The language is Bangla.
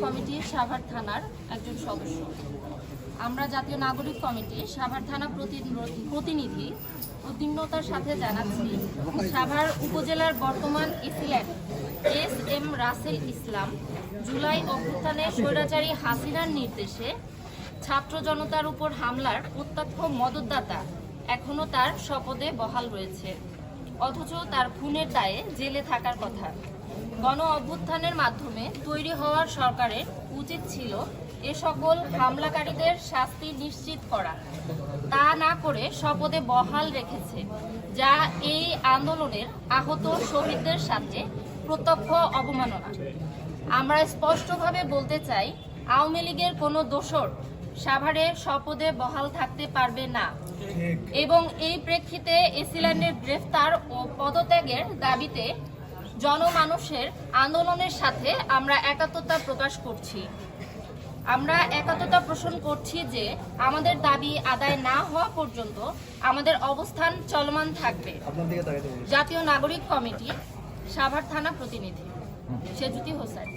কমিটি সাভার থানার একজন সদস্য। আমরা জাতীয় নাগরিক কমিটি সাভার থানা প্রতিনিধি উদ্বিগ্নতার সাথে জানাচ্ছি, সাভার উপজেলার বর্তমান এসিল্যান্ড এস.এম. রাসেল ইসলাম জুলাই অভ্যুত্থানে স্বৈরাচারী হাসিনার নির্দেশে ছাত্র জনতার উপর হামলার প্রত্যক্ষ মদতদাতা এখনও তার শপথে বহাল রয়েছে, অথচ তার খুনের দায়ে জেলে থাকার কথা। গণ অভ্যুত্থানের মাধ্যমে তৈরি হওয়ার সরকারের উচিত ছিল এ সকল হামলাকারীদের শাস্তি নিশ্চিত করা, তা না করে শপথে বহাল রেখেছে, যা এই আন্দোলনের আহত শহীদদের সাথে প্রত্যক্ষ অবমাননা। আমরা স্পষ্টভাবে বলতে চাই, আওয়ামী লীগের কোনো দোসর সাভারে শপথে বহাল থাকতে পারবে না এবং এই প্রেক্ষিতে এসিল্যান্ডের গ্রেফতার ও পদত্যাগের দাবিতে জনমানুষের আন্দোলনের সাথে আমরা একাত্মতা প্রকাশ করছি। আমরা একাত্মতা পোষণ করছি যে আমাদের দাবি আদায় না হওয়া পর্যন্ত আমাদের অবস্থান চলমান থাকবে। জাতীয় নাগরিক কমিটি সাভার থানা প্রতিনিধি সেজুতি হোসেন।